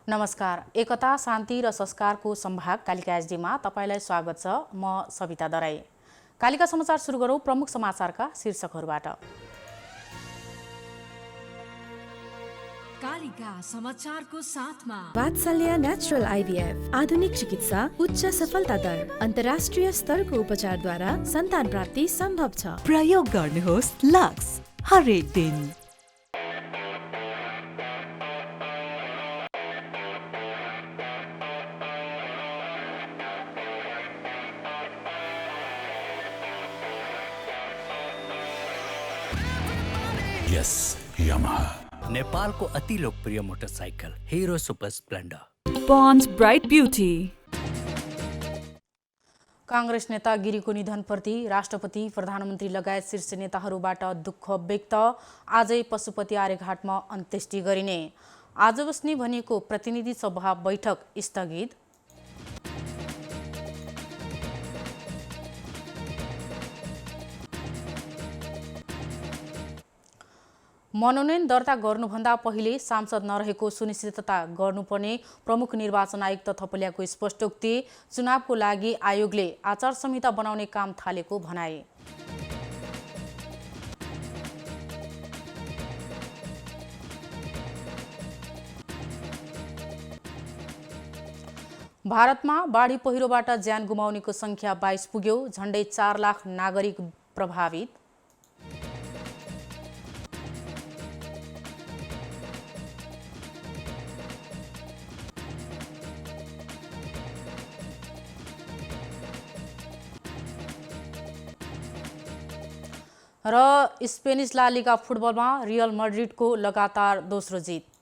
नमस्कार। एकता, शान्ति र संस्कारको सम्भाग कालिका एचडीमा तपाईलाई स्वागत छ। म सविता दराई। कालिका समाचार सुरु गरौँ प्रमुख समाचारका शीर्षकहरूबाट। कालिका समाचारको साथमा वात्सल्य नेचुरल आइभीएफ आधुनिक चिकित्सा, उच्च सफलता दर, अन्तर्राष्ट्रिय स्तरको उपचारद्वारा सन्तान प्राप्ति सम्भव छ। प्रयोग गर्नुहोस् लक्स हरेक दिन। यस यामाहा नेपालको अति लोकप्रिय motorcycle Hero Super Splendor. Pond's Bright Beauty। Congress नेता गिरीको निधनप्रति राष्ट्रपति, प्रधानमन्त्री लगायत शीर्ष नेताहरूबाट दुःख व्यक्त। आजै पशुपति आर्यघाटमा अन्त्येष्टि गरिने। आज बस्ने भनिएको प्रतिनिधि सभा बैठक स्थगित। मनोनयन दर्ता गर्नुभन्दा पहिले सांसद नरहेको सुनिश्चितता गर्नुपर्ने प्रमुख निर्वाचन आयुक्त थपलियाको स्पष्टोक्ति। चुनावको लागि आयोगले आचार संहिता बनाउने काम थालेको भनाए। भारतमा बाढी पहिरोबाट ज्यान गुमाउनेको संख्या 22 पुग्यो। झण्डै 4 लाख नागरिक प्रभावित। र स्पेनिस ला लिगा फुटबलमा रियल मैड्रिडको लगातार दोस्रो जित।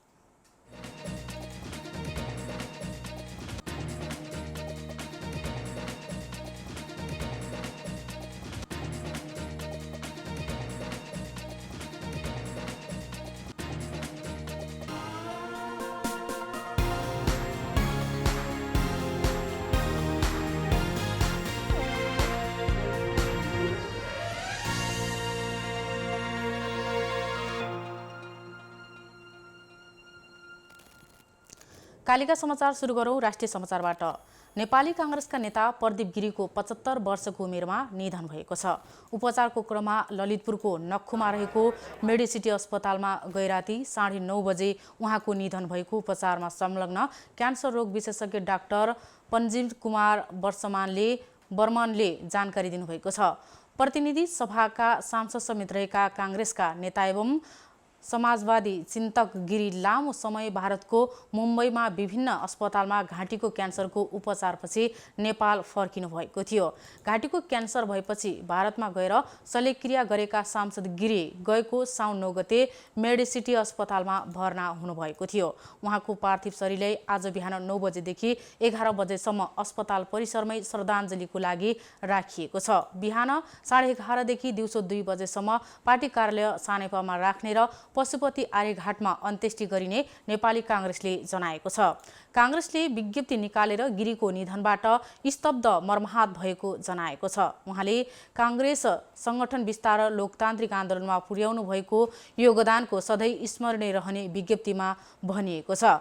कालिका समाचार सुरु गरौँ राष्ट्रिय समाचारबाट। नेपाली कांग्रेसका नेता प्रदीप गिरीको 75 वर्षको उमेरमा निधन भएको छ। उपचारको क्रममा ललितपुरको नक्खुमा रहेको मेडिसिटी अस्पतालमा गैराती 9:30 बजे उहाँको निधन भएको उपचारमा संलग्न क्यान्सर रोग विशेषज्ञ डाक्टर पन्जिम कुमार बर्मनले जानकारी दिनुभएको छ। प्रतिनिधि सभाका सांसद समेत रहेका कांग्रेसका नेता एवं समाजवादी चिन्तक गिरी लामो समय भारतको मुम्बईमा विभिन्न अस्पतालमा घाँटीको क्यान्सरको उपचारपछि नेपाल फर्किनु भएको थियो। घाँटीको क्यान्सर भएपछि भारतमा गएर शल्यक्रिया गरेका सांसद गिरी गएको साउन 9 गते मेडिसिटी अस्पतालमा भर्ना हुनुभएको थियो। उहाँको पार्थिव शरीरलाई आज बिहान 9 बजेदेखि 11 बजेसम्म अस्पताल परिसरमै श्रद्धाञ्जलीको लागि राखिएको छ। बिहान 11:30 देखि दिउँसो 2 बजेसम्म पार्टी कार्यालय सानेपामा राख्ने र पशुपति आर्यघाटमा अन्त्येष्टि गरिने नेपाली कांग्रेसले जनाएको छ। कांग्रेसले विज्ञप्ति निकालेर गिरीको निधनबाट स्तब्ध मर्माहत भएको जनाएको छ। उहाँले कांग्रेस संगठन विस्तार र लोकतान्त्रिक आन्दोलनमा पुर्याउनु भएको योगदानको सधैँ स्मरणीय रहने विज्ञप्तिमा भनिएको छ।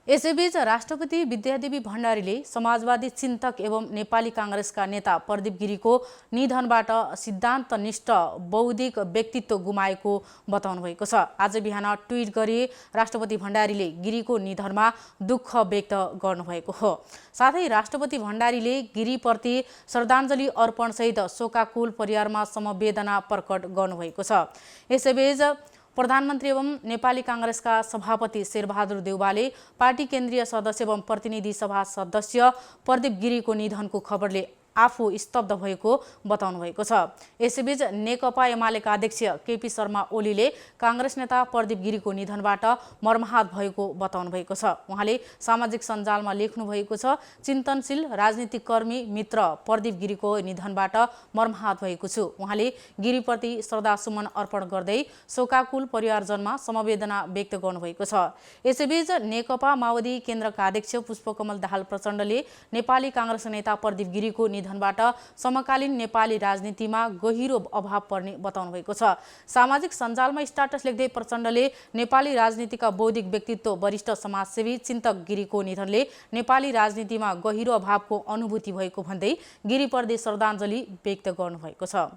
यसैबीच राष्ट्रपति विद्यादेवी भण्डारीले समाजवादी चिन्तक एवं नेपाली कांग्रेसका नेता प्रदीप गिरीको निधनबाट सिद्धान्तनिष्ठ बौद्धिक व्यक्तित्व गुमाएको बताउनु भएको छ। आज बिहान ट्विट गरी राष्ट्रपति भण्डारीले गिरीको निधनमा दुःख व्यक्त गर्नुभएको हो। साथै राष्ट्रपति भण्डारीले गिरीप्रति श्रद्धाञ्जली अर्पणसहित शोकाकुल परिवारमा समवेदना प्रकट गर्नुभएको छ। यसैबीच प्रधानमन्त्री एवं नेपाली कांग्रेसका सभापति शेरबहादुर देउवाले पार्टी केन्द्रीय सदस्य एवं प्रतिनिधि सभा सदस्य प्रदीप गिरीको निधनको खबरले आफू स्तब्ध भएको बताउनु भएको छ। यसैबीच नेकपा एमालेका अध्यक्ष केपी शर्मा ओलीले कांग्रेस नेता प्रदीप गिरीको निधनबाट मर्माहत भएको बताउनु भएको छ। उहाँले सामाजिक सञ्जालमा लेख्नु भएको छ, चिन्तनशील राजनीतिक कर्मी मित्र प्रदीप गिरीको निधनबाट मर्माहत भएको छु। उहाँले गिरीप्रति श्रद्धासुमन अर्पण गर्दै शोकाकुल परिवारजनमा समवेदना व्यक्त गर्नुभएको छ। यसैबीच नेकपा माओवादी केन्द्रका अध्यक्ष पुष्पकमल दाहाल प्रचण्डले नेपाली कांग्रेस नेता प्रदीप गिरीको निधनबाट समकालीन नेपाली राजनीतिमा गहिरो अभाव पर्ने बताउनु भएको छ। सामाजिक सञ्जालमा स्ट्याटस लेख्दै प्रचण्डले नेपाली राजनीतिका बौद्धिक व्यक्तित्व वरिष्ठ समाजसेवी चिन्तक गिरीको निधनले नेपाली राजनीतिमा गहिरो अभावको अनुभूति भएको भन्दै गिरीप्रति श्रद्धाञ्जली व्यक्त गर्नुभएको छ।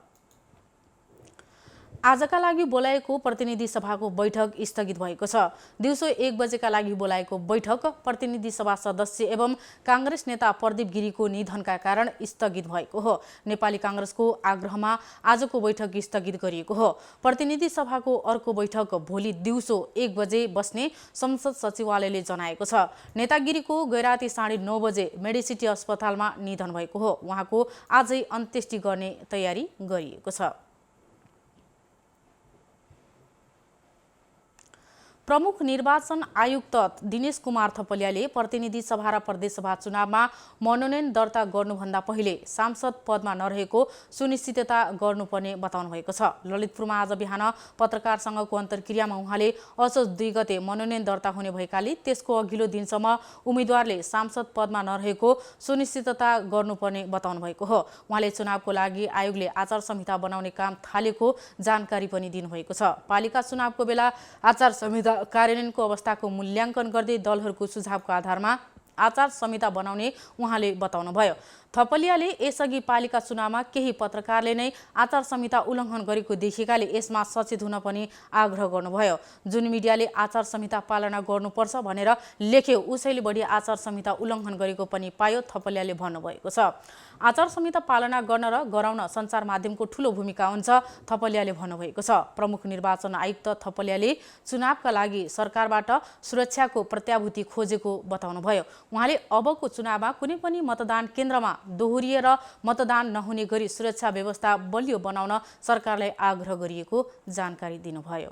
आजका लागि बोलाएको प्रतिनिधि सभाको बैठक स्थगित भएको छ। दिउँसो 1 बजेका लागि बोलाएको बैठक प्रतिनिधि सभा सदस्य एवं काङ्ग्रेस नेता प्रदीप गिरीको निधनका कारण स्थगित भएको हो। नेपाली काङ्ग्रेसको आग्रहमा आजको बैठक स्थगित गरिएको हो। प्रतिनिधि सभाको अर्को बैठक भोलि दिउँसो 1 बजे बस्ने संसद सचिवालयले जनाएको छ। नेता गिरीको गैराती 9:30 बजे मेडिसिटी अस्पतालमा निधन भएको हो। उहाँको आजै अन्त्येष्टि गर्ने तयारी गरिएको छ। प्रमुख निर्वाचन आयुक्त दिनेश कुमार थपलियाले प्रतिनिधि सभा र प्रदेशसभा चुनावमा मनोनयन दर्ता गर्नुभन्दा पहिले सांसद पदमा नरहेको सुनिश्चितता गर्नुपर्ने बताउनु भएको छ। ललितपुरमा आज बिहान पत्रकारसँगको अन्तर्क्रियामा उहाँले असोज 2 गते मनोनयन दर्ता हुने भएकाले त्यसको अघिल्लो दिनसम्म उम्मेद्वारले सांसद पदमा नरहेको सुनिश्चितता गर्नुपर्ने बताउनु भएको हो। उहाँले चुनावको लागि आयोगले आचार संहिता बनाउने काम थालेको जानकारी पनि दिनुभएको छ। पालिका चुनावको बेला आचार संहिता कार्यान्वयनको अवस्थाको मूल्याङ्कन गर्दै दलहरूको सुझावको आधारमा आचार संहिता बनाउने उहाँले बताउनुभयो। थपलियाले यसअघि पालिका चुनावमा केही पत्रकारले नै आचार संहिता उल्लङ्घन गरेको देखिएकाले यसमा सचेत हुन पनि आग्रह गर्नुभयो। जुन मिडियाले आचार संहिता पालना गर्नुपर्छ भनेर लेख्यो उसैले बढी आचार संहिता उल्लङ्घन गरेको पनि पायो, थपलियाले भन्नुभएको छ। आचार संहिता पालना गर्न र गराउन सञ्चार माध्यमको ठूलो भूमिका हुन्छ, थपलियाले भन्नुभएको छ। प्रमुख निर्वाचन आयुक्त थपलियाले चुनावका लागि सरकारबाट सुरक्षाको प्रत्याभूति खोजेको बताउनुभयो। उहाँले अबको चुनावमा कुनै पनि मतदान केन्द्रमा दोहोरिएर मतदान नहुने गरी सुरक्षा व्यवस्था बलियो बनाउन सरकारलाई आग्रह गरिएको जानकारी दिनुभयो।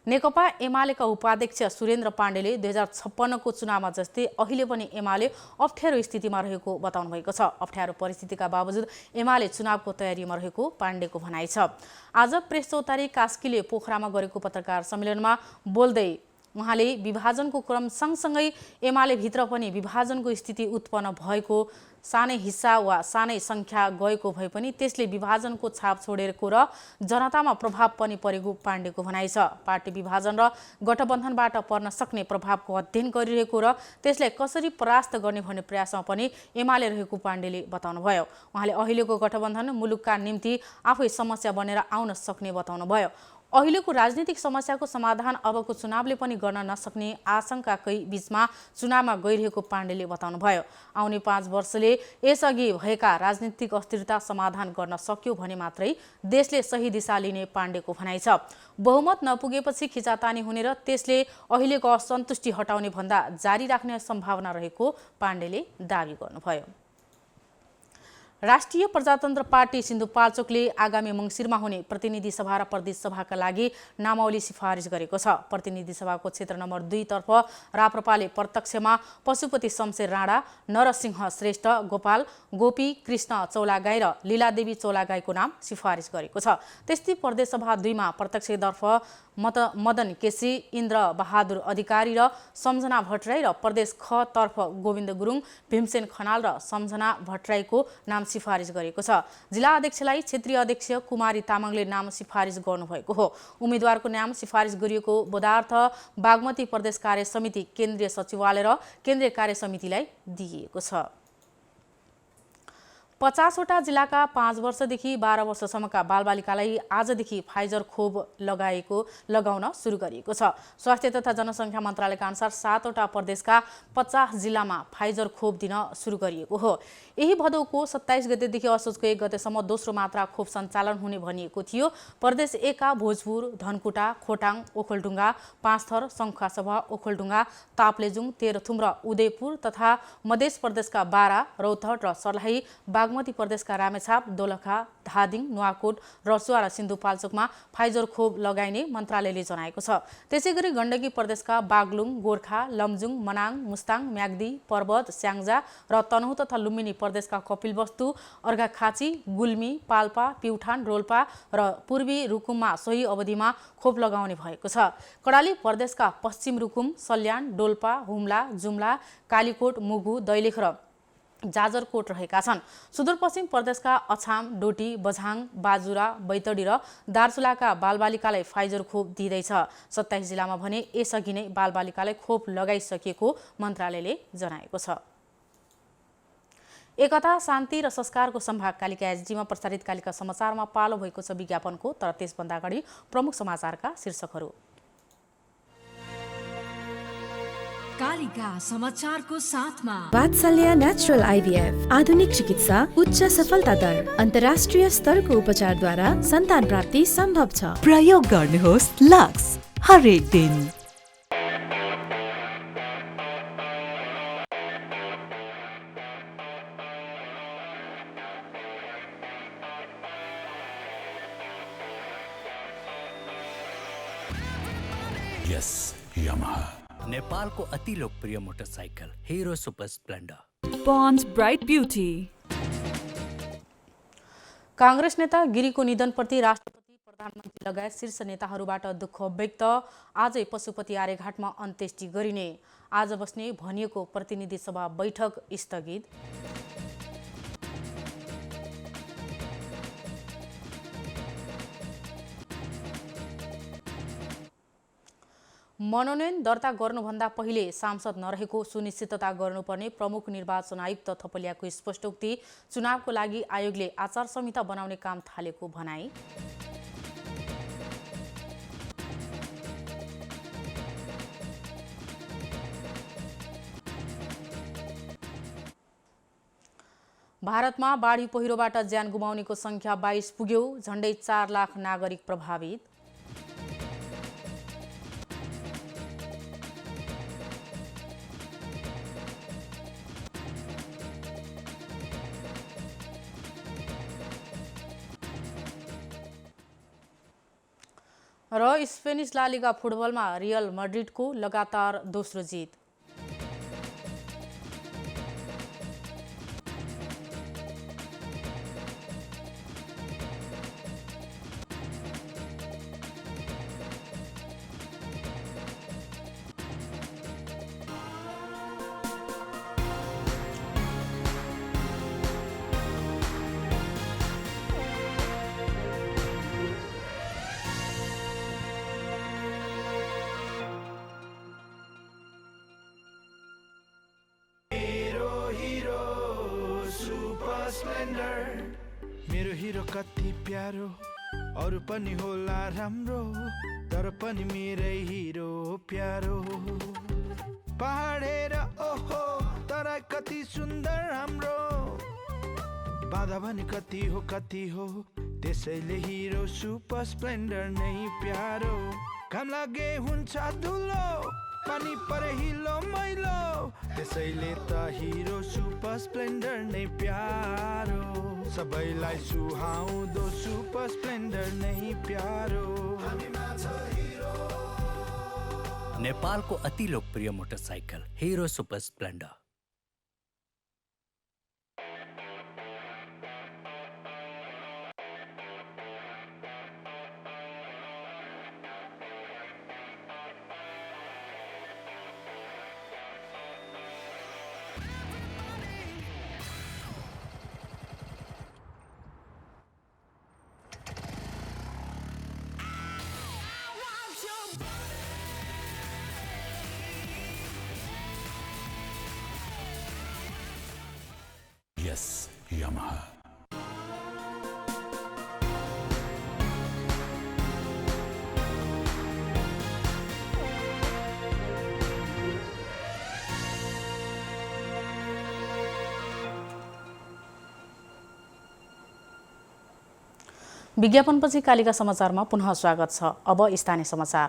नेकपा एमालेका उपाध्यक्ष सुरेन्द्र पाण्डेले 2056 को चुनावमा जस्तै अहिले पनि एमाले अप्ठ्यारो स्थितिमा रहेको बताउनु भएको छ। अप्ठ्यारो परिस्थितिका बावजुद एमाले चुनावको तयारीमा रहेको पाण्डेको भनाइ छ। आज प्रेस चौतारी कास्कीले पोखरामा गरेको पत्रकार सम्मेलनमा बोल्दै उहाँले विभाजनको क्रम सँगसँगै एमाले भित्र पनि विभाजनको स्थिति उत्पन्न भएको, सानै हिस्सा वा सानै संख्या गएको भए पनि त्यसले विभाजनको छाप छोडेको र जनतामा प्रभाव पनि परेको पाण्डेको भनाइ छ। पार्टी विभाजन र गठबन्धनबाट पर्न सक्ने प्रभावको अध्ययन गरिरहेको र त्यसलाई कसरी परास्त गर्ने भन्ने प्रयासमा पनि एमाले रहेको पाण्डेले बताउनुभयो। उहाँले अहिलेको गठबन्धन मुलुकका निम्ति आफै समस्या बनेर आउन सक्ने बताउनुभयो। अहिलेको राजनीतिक समस्याको समाधान अबको चुनावले पनि गर्न नसक्ने आशंकाकै बीचमा चुनावमा गइरहेको पाण्डेले बताउनुभयो। आउने 5 वर्षले यसअघि भएका राजनीतिक अस्थिरता समाधान गर्न सक्यो भने मात्रै देशले सही दिशा लिने पाण्डेको भनाइ छ। बहुमत नपुगेपछि खिचातानी हुने र त्यसले अहिलेको असन्तुष्टि हटाउने भन्दा जारी राख्ने सम्भावना रहेको पाण्डेले दाबी गर्नुभयो। राष्ट्रिय प्रजातन्त्र पार्टी सिन्धुपाल्चोकले आगामी मङ्सिरमा हुने प्रतिनिधि सभा र प्रदेश सभाका लागि नामावली सिफारिस गरेको छ। प्रतिनिधि सभाको क्षेत्र नम्बर 2 तर्फ राप्रपाले प्रत्यक्षमा पशुपति शमशेर राणा, नरसिंह श्रेष्ठ, गोपाल गोपी कृष्ण चौलागाई र लीलादेवी चौलागाईको नाम सिफारिस गरेको छ। त्यस्तै प्रदेश सभा 2 मा प्रत्यक्षतर्फ मदन केसी, इन्द्र बहादुर अधिकारी र सम्झना भट्टराई र प्रदेश ख तर्फ गोविन्द गुरुङ, भीमसेन खनाल र सम्झना भट्टराईको नाम सिफारिस गरेको छ। जिल्ला अध्यक्षलाई क्षेत्रीय अध्यक्ष कुमारी तामाङले नाम सिफारिस गर्नुभएको हो। उम्मेद्वारको नाम सिफारिस गरिएको बोधार्थ बागमती प्रदेश कार्य समिति, केन्द्रीय सचिवालय र केन्द्रीय कार्य समितिलाई दिइएको छ। 50 जिल्लाका 5 वर्षदेखि 12 वर्षसम्मका बालबालिकालाई आजदेखि फाइजर खोप लगाउन सुरु गरिएको छ। स्वास्थ्य तथा जनसङ्ख्या मन्त्रालयका अनुसार 7 प्रदेशका 50 जिल्लामा फाइजर खोप दिन सुरु गरिएको हो। यही भदौको 27 गतेदेखि असोजको 1 गतेसम्म दोस्रो मात्रा खोप सञ्चालन हुने भनिएको थियो। प्रदेश 1 का भोजपुर, धनकुटा, खोटाङ, ओखलढुङ्गा, पाँचथर, शङ्खुवासभा, ओखलढुङ्गा, ताप्लेजुङ, तेह्रथुम र उदयपुर तथा मध्य प्रदेशका बारा, रौतहट र सर्लाही, बागमती प्रदेशका रामेछाप, दोलखा, धादिङ, नुवाकोट, रसुवा र सिन्धुपाल्चोकमा फाइजर खोप लगाइने मन्त्रालयले जनाएको छ। त्यसैगरी गण्डकी प्रदेशका बागलुङ, गोर्खा, लमजुङ, मनाङ, मुस्ताङ, म्याग्दी, पर्वत, स्याङ्जा र तनहुँ तथा लुम्बिनी प्रदेशका कपिलवस्तु, अर्घाखाँची, गुल्मी, पाल्पा, प्युठान, रोल्पा र पूर्वी रुकुममा सोही अवधिमा खोप लगाउने भएको छ। कर्णाली प्रदेशका पश्चिम रुकुम, सल्यान, डोल्पा, हुम्ला, जुम्ला, कालीकोट, मुगु, दैलेख र जाजरकोट रहेका छन्। सुदूरपश्चिम प्रदेशका अछाम, डोटी, बझाङ, बाजुरा, बैतडी र दार्चुलाका बालबालिकालाई फाइजर खोप दिँदैछ। 27 जिल्लामा भने यसअघि नै बालबालिकालाई खोप लगाइसकिएको मन्त्रालयले जनाएको छ। एकता, शान्ति र संस्कारको सम्भाग कालिका एचडीमा प्रसारित कालिका समाचारमा पालो भएको छ विज्ञापनको। तर त्यसभन्दा अगाडि प्रमुख समाचारका शीर्षकहरू। कालिका समाचारको साथमा वात्सल्य नेचुरल आइभीएफ आधुनिक चिकित्सा, उच्च सफलता दर, अन्तर्राष्ट्रिय स्तरको उपचारद्वारा सन्तान प्राप्ति सम्भव छ। प्रयोग गर्नुहोस् लक्स हरेक दिन। Yes, Yamaha. नेपालको अति लोकप्रिय motorcycle Hero Super Splendor. Pond's Bright Beauty. Congress नेता गिरीको निधनप्रति राष्ट्रपति, प्रधानमन्त्री लगायत शीर्ष नेताहरूबाट दुःख व्यक्त। आजै पशुपति आर्यघाटमा अन्त्येष्टि गरिने। आज बस्ने भनिएको प्रतिनिधि सभा बैठक स्थगित। मनोनयन दर्ता गर्नुभन्दा पहिले सांसद नरहेको सुनिश्चितता गर्नुपर्ने प्रमुख निर्वाचन आयुक्त थपलियाको स्पष्टोक्ति। चुनावको लागि आयोगले आचार संहिता बनाउने काम थालेको भनाई। भारतमा बाढी पहिरोबाट ज्यान गुमाउनेको संख्या 22 पुग्यो। झण्डै 4 लाख नागरिक प्रभावित। र स्पेनिस ला लिगा फुटबलमा रियल मैड्रिडको लगातार दोस्रो जित। मेरो हिरो कति प्यारो, अरू पनि होला राम्रो, तर पनि मेरै हिरो प्यारो। पहाड हेर ओहो, तर कति सुन्दर हाम्रो, बाधा भने कति हो, त्यसैले हिरो सुपर स्प्लेन्डर नै प्यारो। घाम लागे हुन्छ धुलो, पानी परे हिलो मैलो, त्यसैले त हिरो सुपर स्प्लेन्डर नै प्यारो। सबैलाई सुहाउँदो सुपर स्प्लेन्डर नै प्यारो। नेपालको अति लोकप्रिय motorcycle Hero Super Splendor. Yes, Yamaha. विज्ञापनपछि कालिका समाचारमा पुनः स्वागत छ। अब स्थानीय समाचार।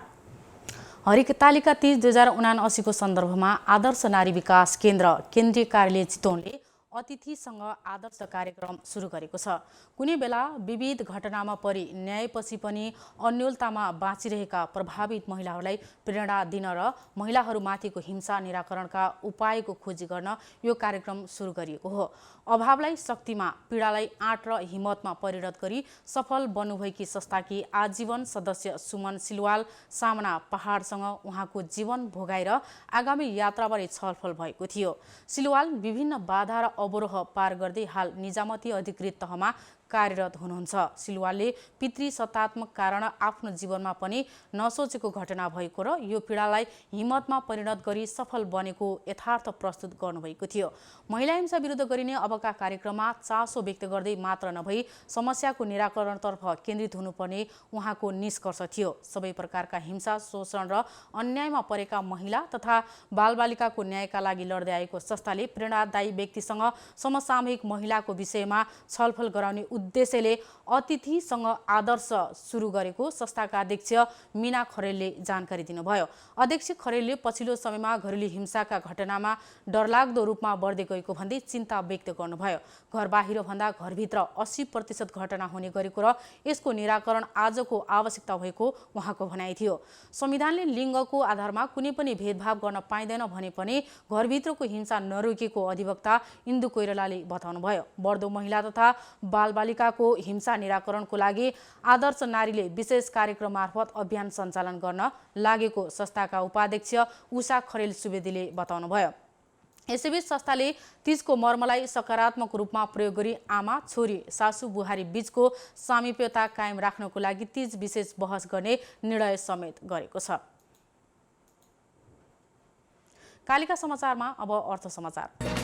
हरितालिका 30 2079 को सन्दर्भमा आदर्श नारी विकास केन्द्र केन्द्रीय कार्यालय चितवनले अतिथिसँग आदर्श कार्यक्रम सुरु गरेको छ। कुनै बेला विविध घटनामा परि न्यायपछि पनि अन्योलतामा बाँचिरहेका प्रभावित महिलाहरूलाई प्रेरणा दिन र महिलाहरूमाथिको हिंसा निराकरणका उपायको खोजी गर्न यो कार्यक्रम सुरु गरिएको हो। अभावलाई शक्तिमा, पीडालाई आँट र हिम्मतमा परिणत गरी सफल बन्नुभएकी संस्थाकी आजीवन सदस्य सुमन सिलवाल सामना पहाडसँग उहाँको जीवन भोगाएर आगामी यात्राबारे छलफल भएको थियो। सिलवाल विभिन्न बाधा र अवरोह पार गर्दै हाल निजामती अधिकृत तहमा कार्यरत हुनुहुन्छ। सिलवालले पितृसत्तात्मक कारण आफ्नो जीवनमा पनि नसोचेको घटना भएको र यो पीडालाई हिम्मतमा परिणत गरी सफल बनेको यथार्थ प्रस्तुत गर्नुभएको थियो। महिला हिंसा विरुद्ध गरिने अबका कार्यक्रममा चासो व्यक्त गर्दै मात्र नभई समस्याको निराकरणतर्फ केन्द्रित हुनुपर्ने उहाँको निष्कर्ष थियो। सबै प्रकारका हिंसा, शोषण र अन्यायमा परेका महिला तथा बालबालिकाको न्यायका लागि लड्दै आएको संस्थाले प्रेरणादायी व्यक्तिसँग समसामयिक महिलाको विषयमा छलफल गराउने उद्देश्यले अतिथिसँग आदर्श सुरु गरेको संस्थाका अध्यक्ष मीना खरेलले जानकारी दिनुभयो। अध्यक्ष खरेलले पछिल्लो समयमा घरेलु हिंसाका घटनामा डरलाग्दो रूपमा बढ्दै गएको भन्दै चिन्ता व्यक्त गर्नुभयो। घर बाहिर भन्दा घरभित्र 80% घटना हुने गरेको र यसको निराकरण आजको आवश्यकता भएको उहाँको भनाइ थियो। संविधानले लिङ्गको आधारमा कुनै पनि भेदभाव गर्न पाइँदैन भने पनि घरभित्रको हिंसा नरोकेको अधिवक्ता इन्दु कोइरालाले बताउनुभयो। बढ्दो महिला तथा बालबालिकाको हिंसा निराकरणको लागि आदर्श नारीले विशेष कार्यक्रम मार्फत अभियान सञ्चालन गर्न लागेको संस्थाका उपाध्यक्ष उषा खरेल सुवेदीले बताउनुभयो। यसैबीच संस्थाले तीजको मर्मलाई सकारात्मक रूपमा प्रयोग गरी आमा, छोरी, सासू, बुहारी बीचको सामिप्यता कायम राख्नको लागि तीज विशेष बहस गर्ने निर्णय समेत गरेको छ। कालिका समाचारमा अब अर्थ समाचार।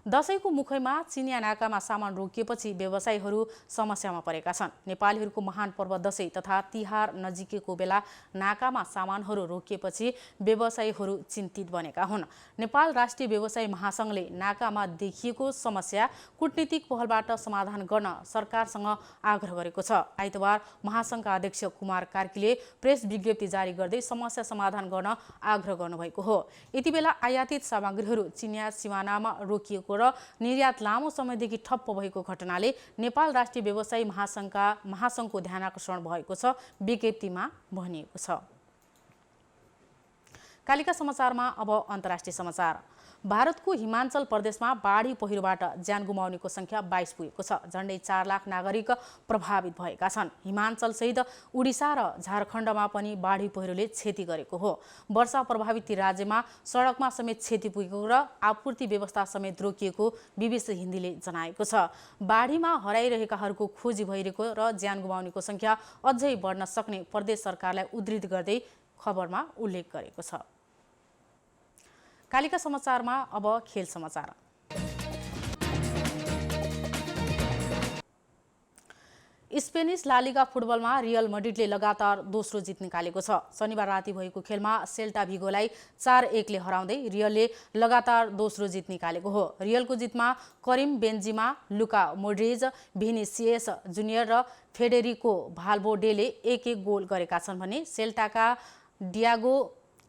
दशैंको मुखैमा चिनिया नाकामा सामान रोकिएपछि व्यवसायीहरू समस्यामा परेका छन्। नेपालीहरूको महान पर्व दशैं तथा तिहार नजिकेको बेला नाकामा सामानहरू रोकिएपछि व्यवसायीहरू चिन्तित बनेका हुन्। नेपाल राष्ट्रिय व्यवसायी महासंघले नाकामा देखिएको समस्या कूटनीतिक पहलबाट समाधान गर्न सरकारसँग आग्रह गरेको छ। आइतबार महासंघका अध्यक्ष कुमार कार्कीले प्रेस विज्ञप्ति जारी गर्दै समस्या समाधान गर्न आग्रह गर्नुभएको हो। यति बेला आयातित सामग्रीहरू चिनिया सिमानामा रोकिएको र निर्यात लामो समयदेखि ठप्प भएको घटनाले नेपाल राष्ट्रिय व्यवसायी महासंघको ध्यानाकर्षण भएको छ, विज्ञप्तिमा भनिएको छ। कालिका समाचारमा अब अन्तर्राष्ट्रिय समाचार। भारतको हिमाञ्चल प्रदेशमा बाढी पहिरोबाट ज्यान गुमाउनेको संख्या 22 पुगेको छ। झण्डै 4 लाख नागरिक प्रभावित भएका छन्। हिमाञ्चल सहित उडिसा र झारखण्डमा पनि बाढी पहिरोले क्षति गरेको हो। वर्षा प्रभावित राज्यमा सडकमा समेत क्षति पुगेको र आपूर्ति व्यवस्था समेत रोकिएको बीबीसी हिन्दीले जनाएको छ। बाढीमा हराइरहेकाहरूको खोजी भइरहेको र ज्यान गुमाउनेको संख्या अझै बढ्न सक्ने प्रदेश सरकारलाई उद्धृत गर्दै खबरमा उल्लेख गरेको छ। कालिका समाचारमा अब खेल समाचार। स्पेनिस लालिगा फुटबलमा रियल मड्रिडले लगातार दोस्रो जित निकालेको छ। शनिबार राति भएको खेलमा सेल्टा भिगोलाई 4-1 ले हराउँदै रियलले लगातार दोस्रो जित निकालेको हो। रियलको जितमा करिम बेन्जिमा, लुका मोड्रिज, भिनिसियस जुनियर र फेडेरिको भाल्भोर्डेले 1-1 गोल गरेका छन् भने सेल्टाका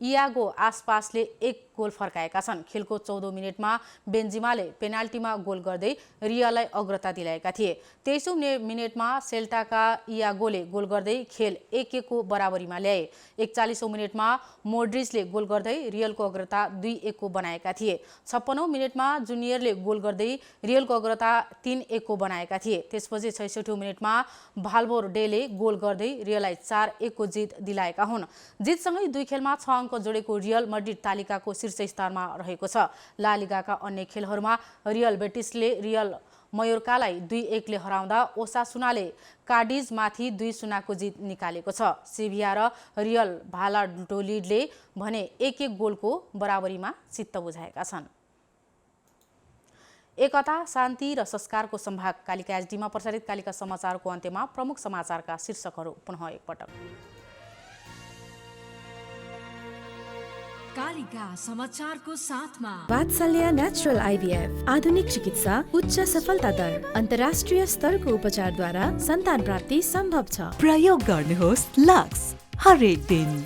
इयागो आसपासले 1 गोल फर्काएका छन्। खेलको 14औं मिनेटमा बेन्जिमाले पेनाल्टीमा गोल गर्दै रियललाई अग्रता दिलाएका थिए। 23औं मिनेटमा सेल्टाका इयागोले गोल गर्दै खेल 1-1 को बराबरीमा ल्याए। 41औं मिनेटमा मोड्रिजले गोल गर्दै रियलको अग्रता 2-1 को बनाएका थिए। 56औं मिनेटमा जुनियरले गोल गर्दै रियलको अग्रता 3-1 को बनाएका थिए। त्यसपछि 66औं मिनेटमा भाल्भोर्डेले गोल गर्दै रियललाई 4-1 को जित दिलाएका हुन्। जितसँगै 2 खेलमा 6 अङ्क जोडेको रियल मड्रिड तालिकाको शीर्ष स्थानमा रहेको छ। ला लिगाका अन्य खेलहरूमा रियल बेटिसले रियल मयोर्कालाई 2-1 ले हराउँदा ओसासुनाले कार्डिजमाथि 2-0 को जित निकालेको छ। सेभिया र रियल भालाडोलिडले भने 1-1 गोलको बराबरीमा चित्त बुझाएका छन्। एकता, शान्ति र संस्कारको सम्भाग। कालिका एचडीमा प्रसारित कालिका समाचारको अन्त्यमा प्रमुख समाचारका शीर्षकहरू पुनः एकपटक। कालिका समाचारको साथमा वात्सल्य नेचुरल आइभीएफ आधुनिक चिकित्सा, उच्च सफलता दर, अन्तर्राष्ट्रिय स्तरको उपचारद्वारा सन्तान प्राप्ति सम्भव छ। प्रयोग गर्नुहोस् लक्स हरेक दिन।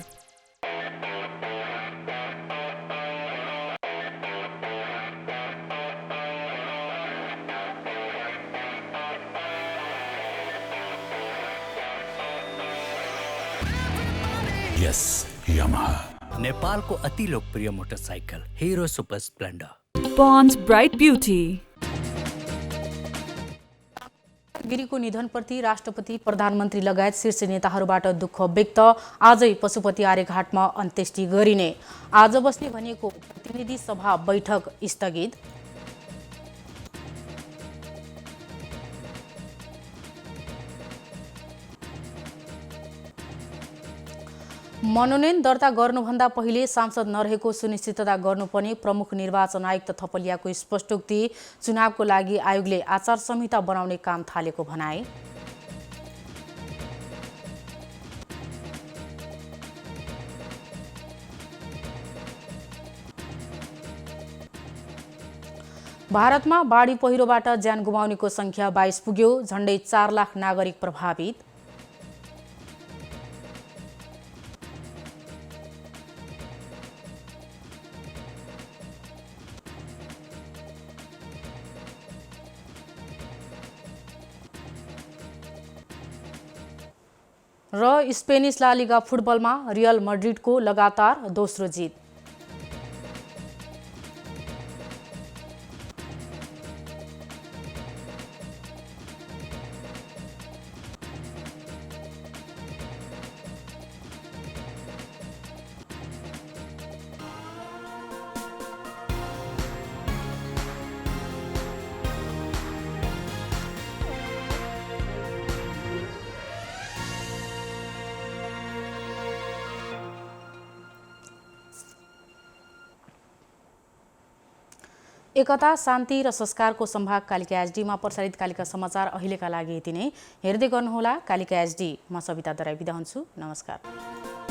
Yes, Yamaha. नेपालको अति लोकप्रिय motorcycle Hero Super Splendor. Bond Bright Beauty. गिरीको निधनप्रति राष्ट्रपति प्रधानमन्त्री लगायत शीर्ष नेताहरूबाट दुःख व्यक्त। आजै पशुपति आर्यघाटमा अन्त्येष्टि गरिने। आज बस्ने भनिएको प्रतिनिधि सभा बैठक स्थगित। मनोनयन दर्ता गर्नुभन्दा पहिले सांसद नरहेको सुनिश्चितता गर्नुपर्ने प्रमुख निर्वाचन आयुक्त थपलियाको स्पष्टोक्ति। चुनावको लागि आयोगले आचार संहिता बनाउने काम थालेको भनाए। भारतमा बाढी पहिरोबाट ज्यान गुमाउनेको संख्या 22 पुग्यो। झण्डै 4 लाख नागरिक प्रभावित। र स्पेनिस ला लिगा फुटबलमा रियल मैड्रिडको लगातार दोस्रो जित। एकता, शान्ति र संस्कारको सम्भाग कालिका एचडीमा प्रसारित कालिका समाचार अहिलेका लागि यति नै। हेर्दै गर्नुहोला कालिका एचडी। म सविता दराई बिदा हुन्छु। नमस्कार।